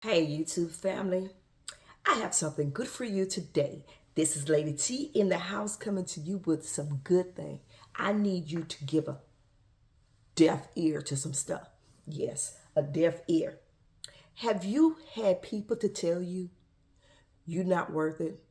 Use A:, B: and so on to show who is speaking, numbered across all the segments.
A: Hey, YouTube family. I have something good for you today. This is Lady T in the house coming to you with some good thing. I need you to give a deaf ear to some stuff. Yes, a deaf ear. Have you had people to tell you you're not worth it?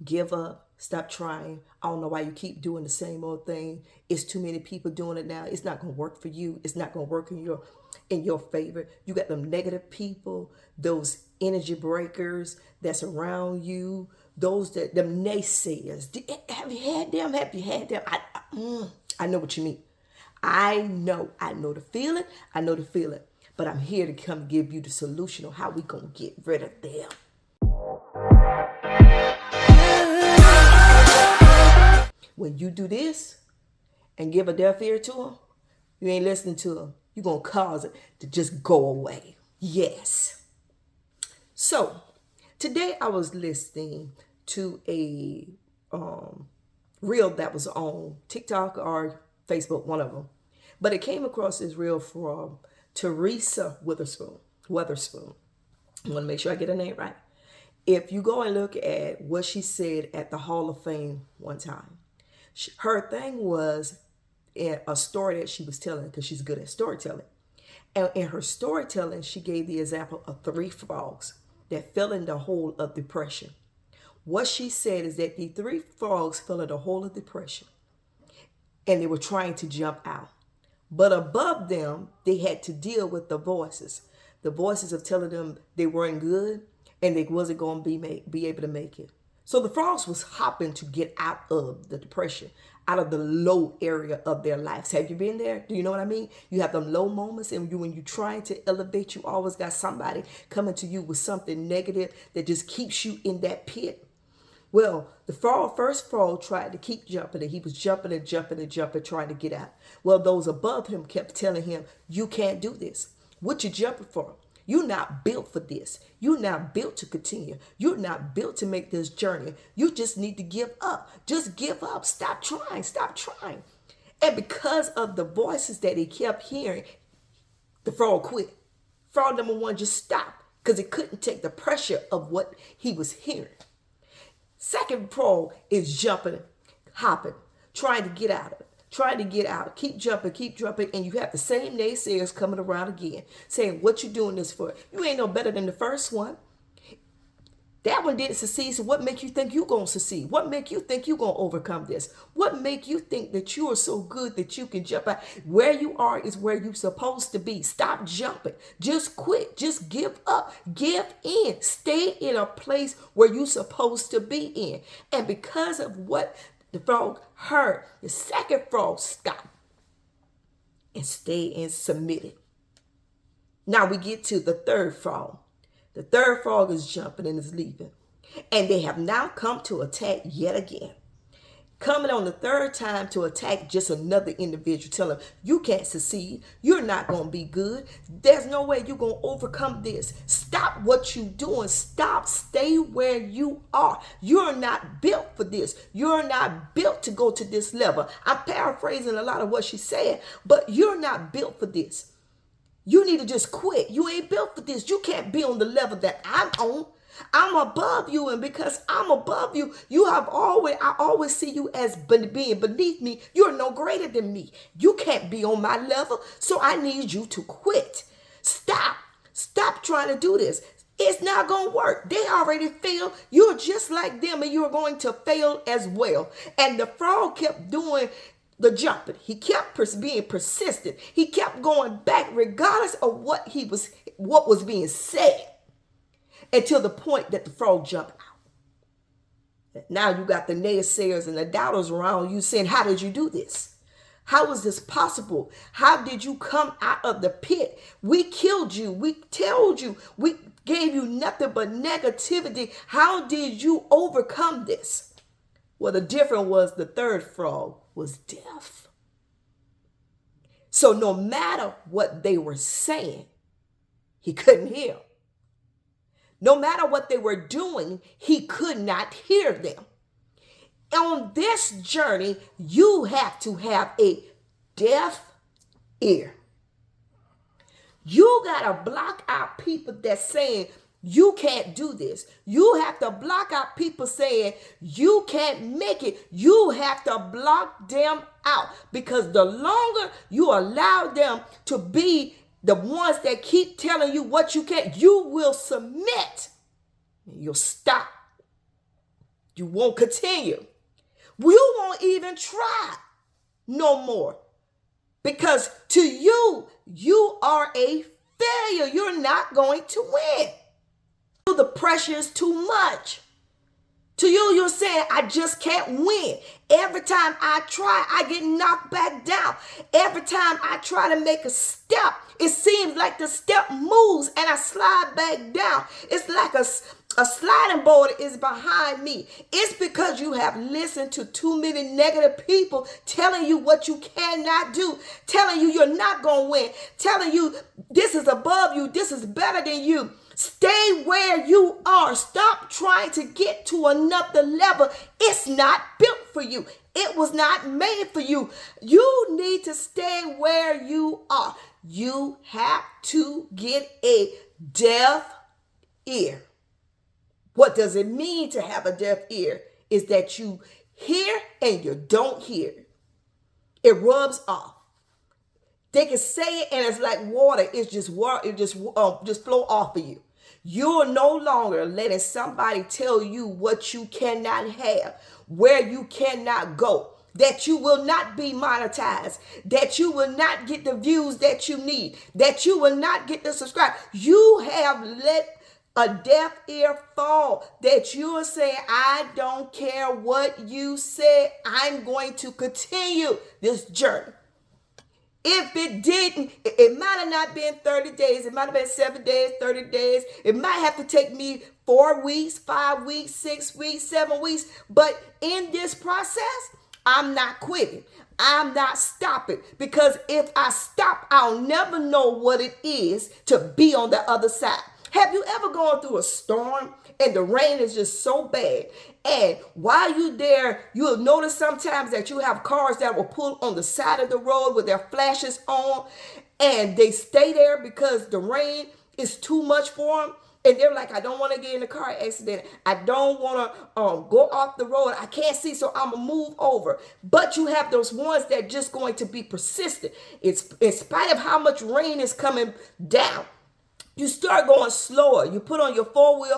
A: Give up, stop trying. I don't know why you keep doing the same old thing. It's too many people doing it now. It's not gonna work for you. It's not gonna work in your favor. You got them negative people, those energy breakers that's around you, those that them naysayers. Have you had them? Have you had them? I know what you mean. I know the feeling. I know the feeling. But I'm here to come give you the solution on how we gonna get rid of them. When you do this and give a deaf ear to them, you ain't listening to them. You're going to cause it to just go away. Yes. So today I was listening to a reel that was on TikTok or Facebook, one of them. But it came across this reel from Teresa Witherspoon. I want to make sure I get her name right. If you go and look at what she said at the Hall of Fame one time, her thing was a story that she was telling because she's good at storytelling. And in her storytelling, she gave the example of three frogs that fell in the hole of depression. What she said is that the three frogs fell in the hole of depression and they were trying to jump out. But above them, they had to deal with the voices of telling them they weren't good and they wasn't going to be able to make it. So the frogs was hopping to get out of the depression, out of the low area of their lives. Have you been there? Do you know what I mean? You have them low moments, and when you're trying to elevate, you always got somebody coming to you with something negative that just keeps you in that pit. Well, the first frog tried to keep jumping, and he was jumping and jumping and jumping, trying to get out. Well, those above him kept telling him, "You can't do this. What you jumping for? You're not built for this. You're not built to continue. You're not built to make this journey. You just need to give up. Just give up. Stop trying. Stop trying." And because of the voices that he kept hearing, the frog quit. Frog number one just stopped because it couldn't take the pressure of what he was hearing. Second frog is jumping, hopping, trying to get out of it. Trying to get out, keep jumping, and you have the same naysayers coming around again, saying, "What you doing this for? You ain't no better than the first one. That one didn't succeed, so what make you think you gonna succeed? What make you think you gonna overcome this? What make you think that you are so good that you can jump out? Where you are is where you're supposed to be. Stop jumping. Just quit. Just give up. Give in. Stay in a place where you're supposed to be in." And because of what the frog heard, the second frog stopped and stayed and submitted. Now we get to the third frog. The third frog is jumping and is leaving. And they have now come to attack yet again. Coming on the third time to attack just another individual, tell them, "You can't succeed. You're not going to be good. There's no way you're going to overcome this. Stop what you're doing. Stop. Stay where you are. You're not built for this. You're not built to go to this level." I'm paraphrasing a lot of what she said, but you're not built for this. You need to just quit. You ain't built for this. You can't be on the level that I'm on. I'm above you, and because I'm above you, I always see you as being beneath me. You're no greater than me. You can't be on my level, so I need you to quit. Stop trying to do this. It's not going to work. They already failed. You're just like them, and you're going to fail as well. And the frog kept doing the jumping. He kept being persistent. He kept going back regardless of what was being said, until the point that the frog jumped out. Now you got the naysayers and the doubters around you saying, "How did you do this? How is this possible? How did you come out of the pit? We killed you. We told you. We gave you nothing but negativity. How did you overcome this?" Well, the difference was the third frog was deaf. So no matter what they were saying, he couldn't hear. No matter what they were doing, he could not hear them. On this journey, you have to have a deaf ear. You got to block out people that's saying, You can't do this. You have to block out people saying you can't make it. You have to block them out, because the longer you allow them to be the ones that keep telling you what you can't, you will submit. You'll stop. You won't continue. You won't even try no more, because to you, you are a failure. You're not going to win. The pressure is too much. To you, you're saying, I just can't win. Every time I try, I get knocked back down. Every time I try to make a step, it seems like the step moves and I slide back down. It's like a sliding board is behind me. It's because you have listened to too many negative people telling you what you cannot do, telling you you're not going to win, telling you this is above you, this is better than you. Stay where you are. Stop trying to get to another level. It's not built for you. It was not made for you. You need to stay where you are. You have to get a deaf ear. What does it mean to have a deaf ear? Is that you hear and you don't hear. It rubs off. They can say it and it's like water. It's just water. It just flow off of you. You're no longer letting somebody tell you what you cannot have, where you cannot go, that you will not be monetized, that you will not get the views that you need, that you will not get the subscribe. You have let a deaf ear fall, that you're saying, I don't care what you say, I'm going to continue this journey. If it didn't, it might have not been 30 days. It might have been 7 days, 30 days. It might have to take me 4 weeks, 5 weeks, 6 weeks, 7 weeks. But in this process, I'm not quitting. I'm not stopping. Because if I stop, I'll never know what it is to be on the other side. Have you ever gone through a storm and the rain is just so bad? And while you're there, you'll notice sometimes that you have cars that will pull on the side of the road with their flashes on, and they stay there because the rain is too much for them. And they're like, I don't want to get in a car accident. I don't want to go off the road. I can't see, so I'm going to move over. But you have those ones that are just going to be persistent. It's in spite of how much rain is coming down. You start going slower. You put on your four-way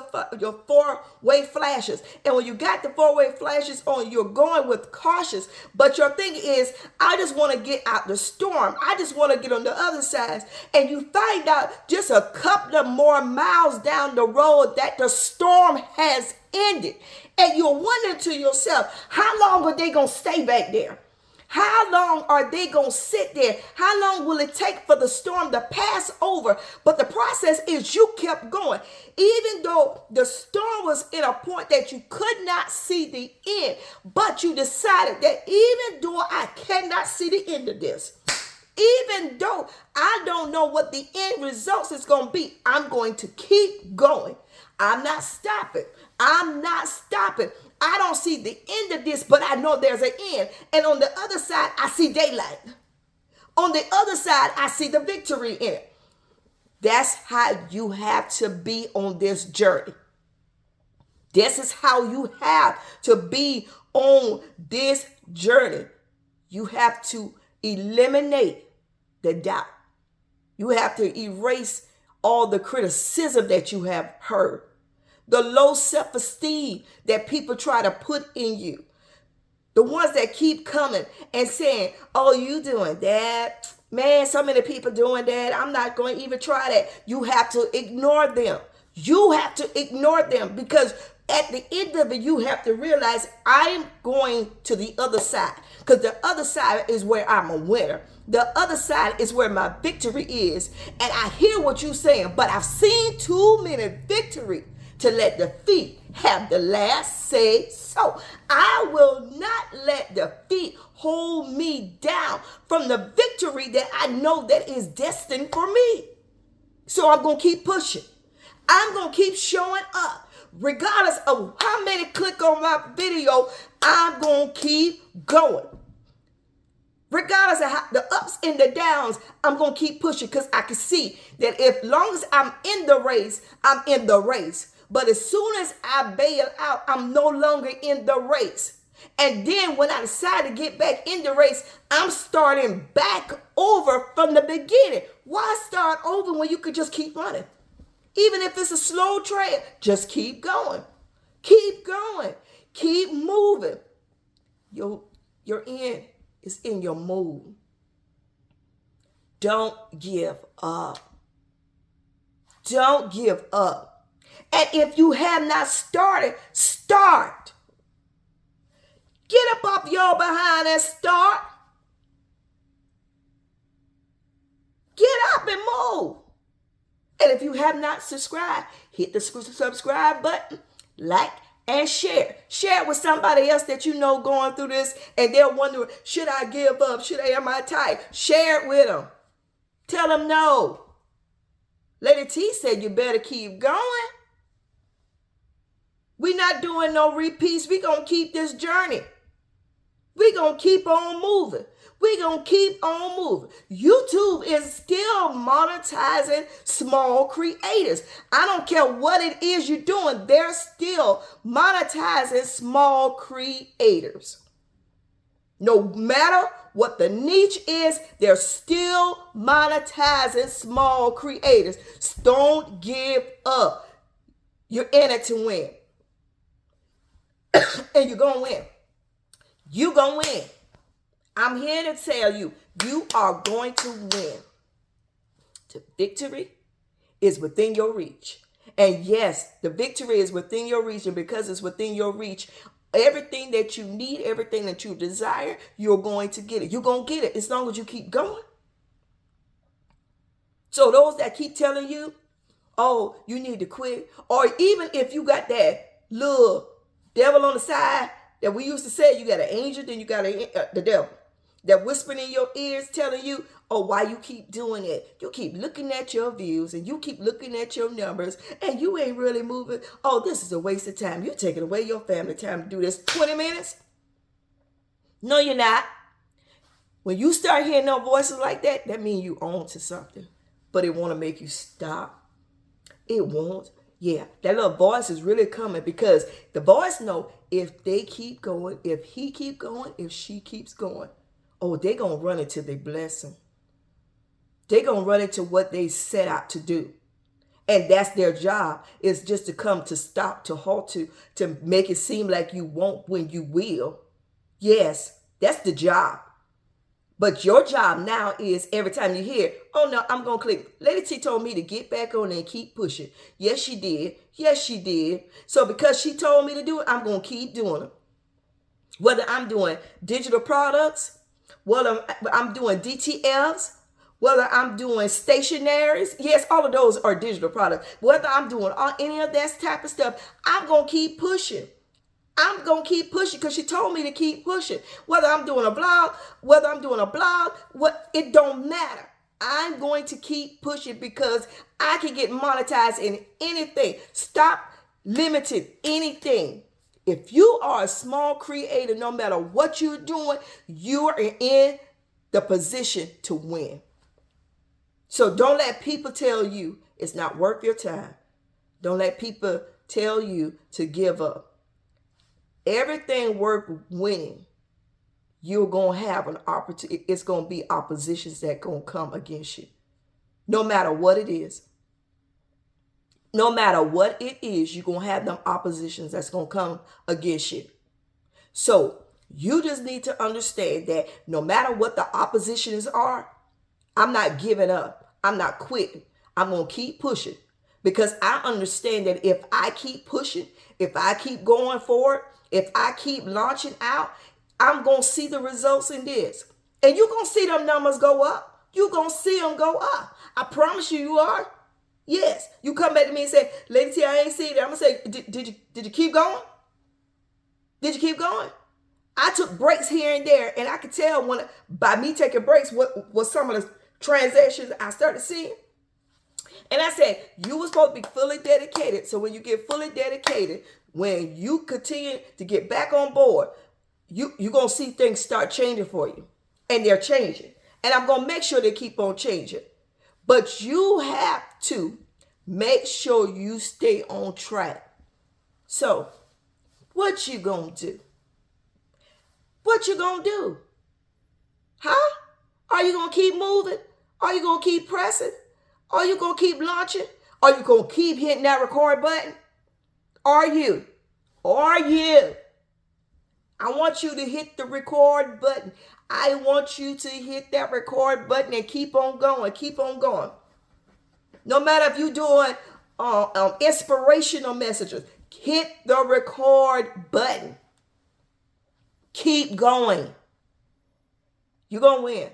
A: flashes. And when you got the four-way flashes on, you're going with cautious. But your thing is, I just want to get out the storm. I just want to get on the other side. And you find out just a couple of more miles down the road that the storm has ended. And you're wondering to yourself, how long are they going to stay back there? How long are they going to sit there? How long will it take for the storm to pass over? But the process is you kept going. Even though the storm was in a point that you could not see the end, but you decided that even though I cannot see the end of this, even though I don't know what the end results is going to be, I'm going to keep going. I'm not stopping. I'm not stopping. I don't see the end of this, but I know there's an end. And on the other side, I see daylight. On the other side, I see the victory in it. That's how you have to be on this journey. This is how you have to be on this journey. You have to eliminate the doubt. You have to erase all the criticism that you have heard. The low self-esteem that people try to put in you. The ones that keep coming and saying, oh, you doing that? Man, so many people doing that. I'm not going to even try that. You have to ignore them. You have to ignore them, because at the end of it, you have to realize I'm going to the other side, because the other side is where I'm a winner. The other side is where my victory is. And I hear what you're saying, but I've seen too many victories to let defeat have the last say so. I will not let defeat hold me down from the victory that I know that is destined for me. So I'm going to keep pushing. I'm going to keep showing up. Regardless of how many click on my video, I'm going to keep going. Regardless of how, the ups and the downs, I'm going to keep pushing because I can see that if long as I'm in the race, I'm in the race. But as soon as I bail out, I'm no longer in the race. And then when I decide to get back in the race, I'm starting back over from the beginning. Why start over when you could just keep running? Even if it's a slow trail, just keep going. Keep going. Keep moving. Your end is in your mood. Don't give up. Don't give up. And if you have not started, start. Get up off your behind and start. Get up and move. And if you have not subscribed, hit the subscribe button, like, and share. Share it with somebody else that you know going through this and they're wondering, should I give up? Am I tight? Share it with them. Tell them no. Lady T said you better keep going. We're not doing no repeats. We're going to keep this journey. We're going to keep on moving. We're going to keep on moving. YouTube is still monetizing small creators. I don't care what it is you're doing. They're still monetizing small creators. No matter what the niche is, they're still monetizing small creators. Don't give up. You're in it to win. And you're going to win. You're going to win. I'm here to tell you, you are going to win. The victory is within your reach. And yes, the victory is within your reach. And because it's within your reach, everything that you need, everything that you desire, you're going to get it. You're going to get it as long as you keep going. So those that keep telling you, oh, you need to quit. Or even if you got that little devil on the side that we used to say, you got an angel, then you got the devil. That whispering in your ears telling you, oh, why you keep doing it. You keep looking at your views and you keep looking at your numbers and you ain't really moving. Oh, this is a waste of time. You're taking away your family time to do this 20 minutes. No, you're not. When you start hearing no voices like that, that means you own to something. But it want to make you stop. It won't. Yeah, that little voice is really coming because the voice know if they keep going, if he keep going, if she keeps going, oh, they're going to run into their blessing. They're going to run into what they set out to do. And that's their job, is just to come to stop, to halt, to make it seem like you won't when you will. Yes, that's the job. But your job now is every time you hear, oh, no, I'm going to click. Lady T told me to get back on and keep pushing. Yes, she did. Yes, she did. So because she told me to do it, I'm going to keep doing it. Whether I'm doing digital products, whether I'm doing DTFs, whether I'm doing stationaries. Yes, all of those are digital products. Whether I'm doing any of that type of stuff, I'm going to keep pushing. I'm going to keep pushing because she told me to keep pushing. Whether I'm doing a blog, it don't matter. I'm going to keep pushing because I can get monetized in anything. Stop limiting anything. If you are a small creator, no matter what you're doing, you are in the position to win. So don't let people tell you it's not worth your time. Don't let people tell you to give up. Everything worth winning, you're going to have an opportunity. It's going to be oppositions that going to come against you. No matter what it is. No matter what it is, you're going to have them oppositions that's going to come against you. So you just need to understand that no matter what the oppositions are, I'm not giving up. I'm not quitting. I'm going to keep pushing because I understand that if I keep pushing, if I keep going forward, if I keep launching out, I'm going to see the results in this. And you're going to see them numbers go up. You're going to see them go up. I promise you are. Yes. You come back to me and say, Lady T, I ain't see that. I'm going to say, did you keep going? Did you keep going? I took breaks here and there, and I could tell when by me taking breaks what some of the transactions I started seeing. And I said, you were supposed to be fully dedicated. So when you get fully dedicated, when you continue to get back on board, you're going to see things start changing for you. And they're changing. And I'm going to make sure they keep on changing. But you have to make sure you stay on track. So, what you going to do? What you going to do? Huh? Are you going to keep moving? Are you going to keep pressing? Are you going to keep launching? Are you going to keep hitting that record button? Are you? Are you? I want you to hit the record button. I want you to hit that record button and keep on going. Keep on going. No matter if you're doing inspirational messages, hit the record button. Keep going. You're going to win.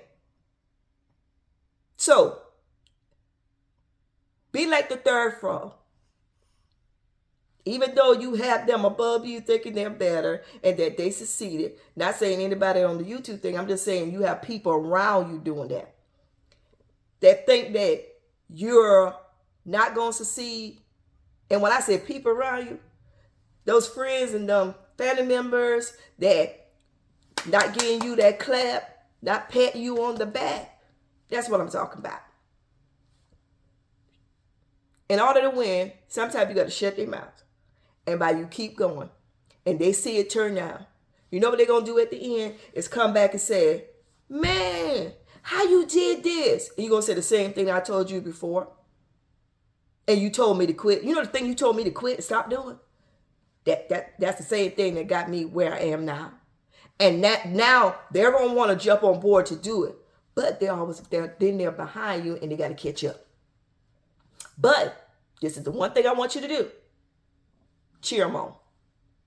A: So, be like the third frog. Even though you have them above you thinking they're better and that they succeeded. Not saying anybody on the YouTube thing. I'm just saying you have people around you doing that. That think that you're not going to succeed. And when I say people around you, those friends and them family members that not giving you that clap, not patting you on the back. That's what I'm talking about. In order to win, sometimes you got to shut their mouth. And by you keep going, and they see it turn out, you know what they're going to do at the end is come back and say, man, how you did this? And you're going to say the same thing I told you before. And you told me to quit. You know the thing you told me to quit and stop doing? That's the same thing that got me where I am now. And that now they're going to want to jump on board to do it. But they're behind you and they got to catch up. But this is the one thing I want you to do. Cheer them on.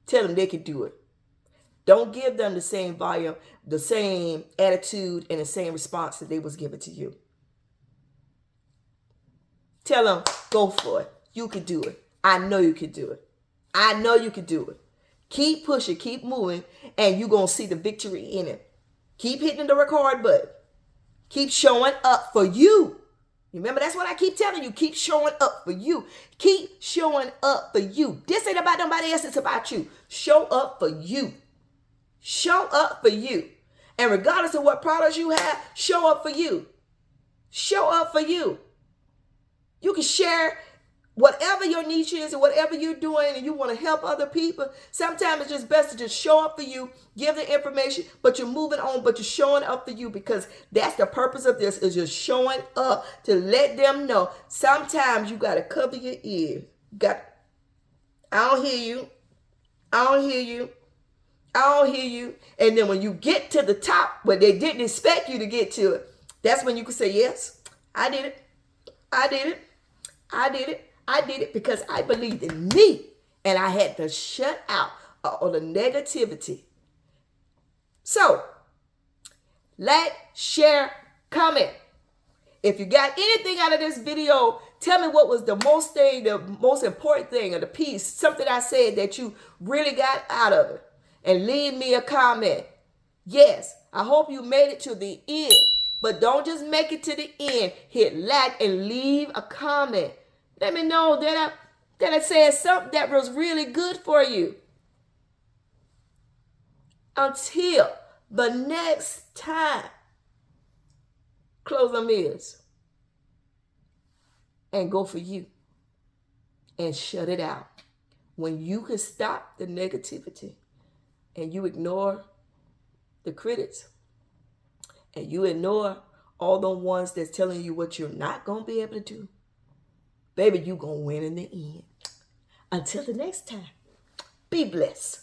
A: Tell them they can do it. Don't give them the same volume, the same attitude, and the same response that they was given to you. Tell them, go for it. You can do it. I know you can do it. I know you can do it. Keep pushing, keep moving, and you're going to see the victory in it. Keep hitting the record button. Keep showing up for you. Remember, that's what I keep telling you. Keep showing up for you. Keep showing up for you. This ain't about nobody else. It's about you. Show up for you. Show up for you. And regardless of what products you have, show up for you. Show up for you. You can share whatever your niche is and whatever you're doing and you want to help other people. Sometimes it's just best to just show up for you, give the information, but you're moving on, but you're showing up for you because that's the purpose of this is just showing up to let them know. Sometimes you got to cover your ears. I don't hear you. I don't hear you. I don't hear you. And then when you get to the top where they didn't expect you to get to it, that's when you can say, yes, I did it. I did it. I did it. I did it because I believed in me and I had to shut out all the negativity. So, like, share, comment. If you got anything out of this video, tell me what was the most important thing or the piece, something I said that you really got out of it. And leave me a comment. Yes, I hope you made it to the end. But don't just make it to the end. Hit like and leave a comment. Let me know that I said something that was really good for you. Until the next time, close them ears and go for you and shut it out. When you can stop the negativity and you ignore the critics and you ignore all the ones that's telling you what you're not going to be able to do, baby, you going to win in the end. Until the next time, be blessed.